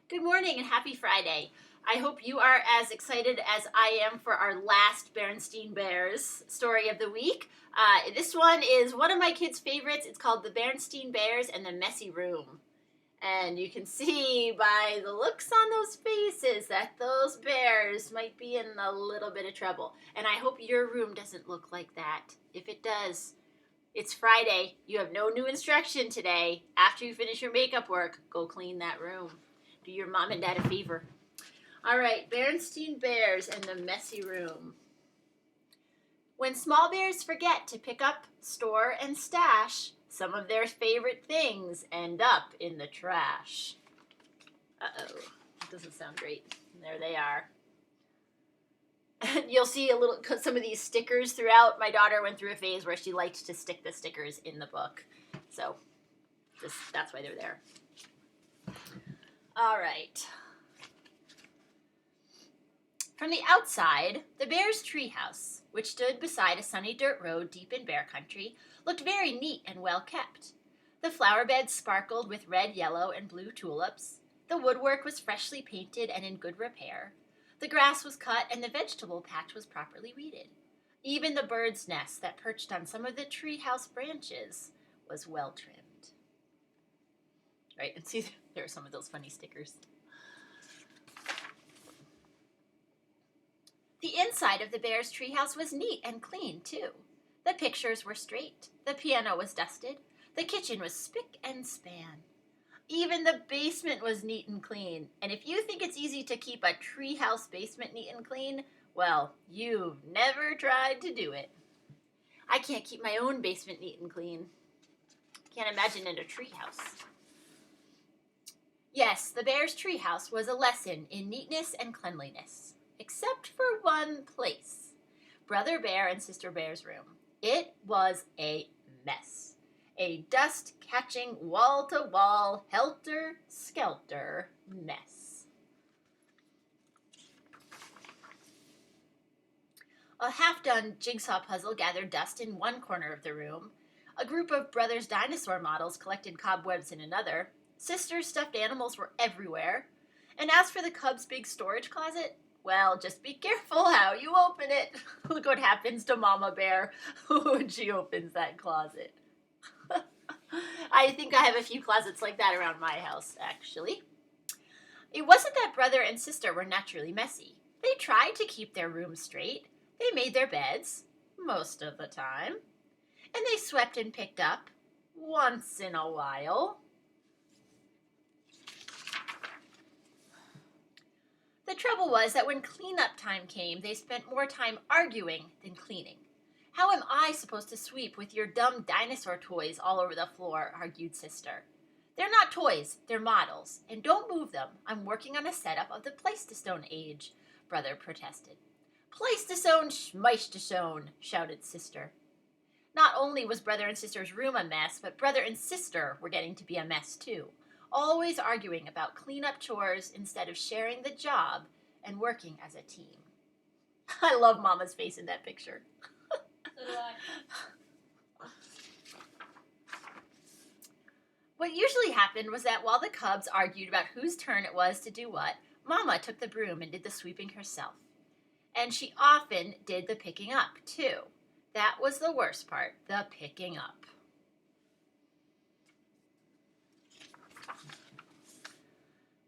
Good morning and happy Friday. I hope you are as excited as I am for our last Berenstain Bears story of the week. This one is one of my kids' favorites. It's called The Berenstain Bears and the Messy Room. And you can see by the looks on those faces that those bears might be in a little bit of trouble. And I hope your room doesn't look like that. If it does, it's Friday. You have no new instruction today. After you finish your makeup work, go clean that room. Do your mom and dad a favor. All right, Berenstain Bears and the Messy Room. When small bears forget to pick up, store, and stash, some of their favorite things end up in the trash. Uh-oh, that doesn't sound great. There they are. You'll see some of these stickers throughout. My daughter went through a phase where she liked to stick the stickers in the book. So that's why they're there. All right. From the outside, the bear's treehouse, which stood beside a sunny dirt road deep in bear country, looked very neat and well kept. The flower beds sparkled with red, yellow, and blue tulips. The woodwork was freshly painted and in good repair. The grass was cut and the vegetable patch was properly weeded. Even the bird's nest that perched on some of the treehouse branches was well trimmed. Right, and see, there are some of those funny stickers. The inside of the bear's treehouse was neat and clean, too. The pictures were straight. The piano was dusted. The kitchen was spick and span. Even the basement was neat and clean. And if you think it's easy to keep a treehouse basement neat and clean, well, you've never tried to do it. I can't keep my own basement neat and clean. Can't imagine in a treehouse. Yes, the bear's treehouse was a lesson in neatness and cleanliness, except for one place, Brother Bear and Sister Bear's room. It was a mess, a dust-catching, wall-to-wall, helter-skelter mess. A half-done jigsaw puzzle gathered dust in one corner of the room. A group of Brothers' dinosaur models collected cobwebs in another. Sister's stuffed animals were everywhere. And as for the cub's big storage closet, well, just be careful how you open it. Look what happens to Mama Bear when she opens that closet. I think I have a few closets like that around my house, actually. It wasn't that brother and sister were naturally messy. They tried to keep their rooms straight. They made their beds, most of the time. And they swept and picked up, once in a while. The trouble was that when cleanup time came, they spent more time arguing than cleaning. How am I supposed to sweep with your dumb dinosaur toys all over the floor, argued Sister. They're not toys, they're models, and don't move them. I'm working on a setup of the Pleistocene age, Brother protested. Pleistocene schmeistocene, shouted Sister. Not only was Brother and Sister's room a mess, but Brother and Sister were getting to be a mess too. Always arguing about cleanup chores instead of sharing the job and working as a team. I love Mama's face in that picture. What usually happened was that while the cubs argued about whose turn it was to do what, Mama took the broom and did the sweeping herself. And she often did the picking up, too. That was the worst part, the picking up.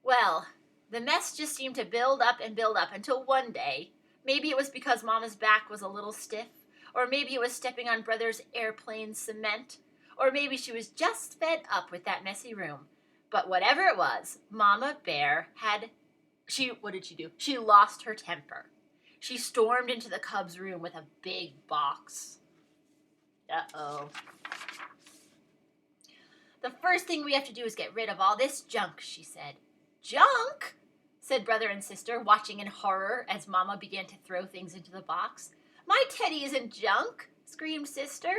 Well, the mess just seemed to build up until one day, maybe it was because Mama's back was a little stiff, or maybe it was stepping on Brother's airplane cement, or maybe she was just fed up with that messy room. But whatever it was, Mama Bear what did she do? She lost her temper. She stormed into the cub's room with a big box. Uh-oh. The first thing we have to do is get rid of all this junk, she said. Junk? Said Brother and Sister, watching in horror as Mama began to throw things into the box. My teddy isn't junk, screamed Sister.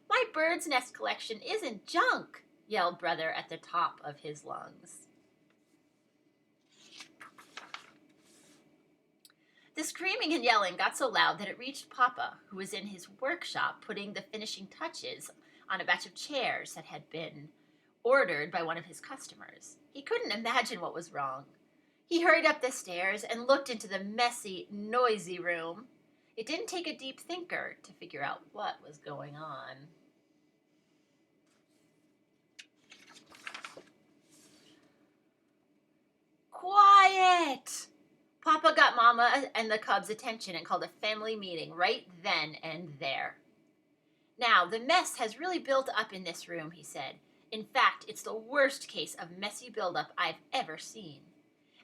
My bird's nest collection isn't junk, yelled Brother at the top of his lungs. The screaming and yelling got so loud that it reached Papa, who was in his workshop putting the finishing touches on a batch of chairs that had been ordered by one of his customers. He couldn't imagine what was wrong. He hurried up the stairs and looked into the messy, noisy room. It didn't take a deep thinker to figure out what was going on. Quiet! Papa got Mama and the cubs' attention and called a family meeting right then and there. Now, the mess has really built up in this room, he said. In fact, it's the worst case of messy buildup I've ever seen.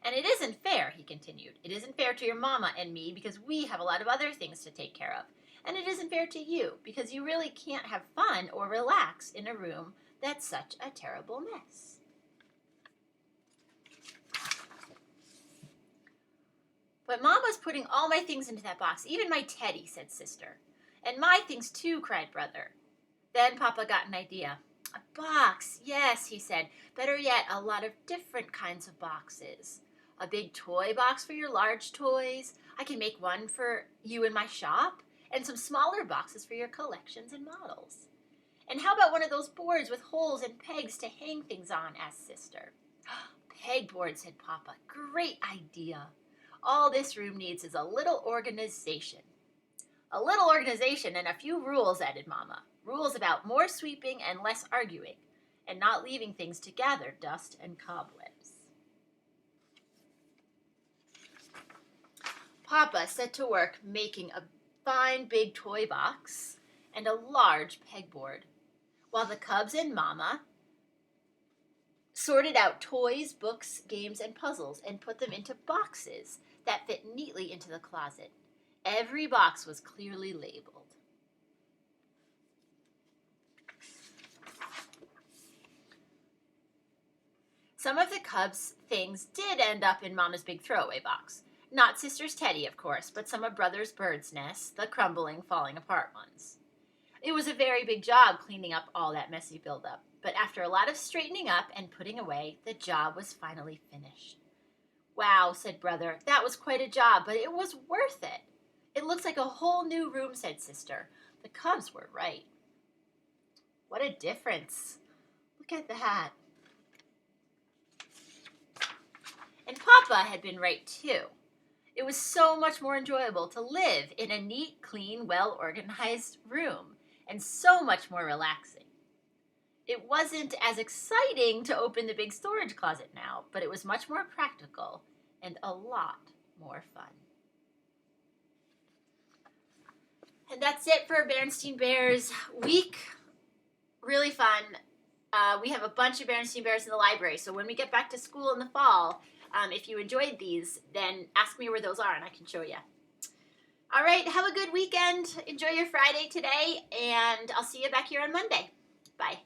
And it isn't fair, he continued. It isn't fair to your mama and me because we have a lot of other things to take care of. And it isn't fair to you because you really can't have fun or relax in a room that's such a terrible mess. But Mama's putting all my things into that box, even my teddy, said Sister. And my things too, cried Brother. Then Papa got an idea. A box, yes, he said. Better yet, a lot of different kinds of boxes. A big toy box for your large toys. I can make one for you in my shop. And some smaller boxes for your collections and models. And how about one of those boards with holes and pegs to hang things on, asked Sister. Pegboard, said Papa. Great idea. All this room needs is a little organization. A little organization and a few rules, added Mama. Rules about more sweeping and less arguing, and not leaving things to gather dust and cobwebs. Papa set to work making a fine big toy box and a large pegboard, while the cubs and Mama sorted out toys, books, games, and puzzles and put them into boxes that fit neatly into the closet. Every box was clearly labeled. Some of the cubs' things did end up in Mama's big throwaway box. Not Sister's teddy, of course, but some of Brother's bird's nests, the crumbling, falling apart ones. It was a very big job cleaning up all that messy buildup, but after a lot of straightening up and putting away, the job was finally finished. Wow, said Brother, that was quite a job, but it was worth it. It looks like a whole new room, said Sister. The cubs were right. What a difference. Look at that. And Papa had been right, too. It was so much more enjoyable to live in a neat, clean, well-organized room, and so much more relaxing. It wasn't as exciting to open the big storage closet now, but it was much more practical and a lot more fun. And that's it for Berenstain Bears week. Really fun. We have a bunch of Berenstain Bears in the library, so when we get back to school in the fall, if you enjoyed these, then ask me where those are and I can show you. All right, have a good weekend. Enjoy your Friday today, and I'll see you back here on Monday. Bye.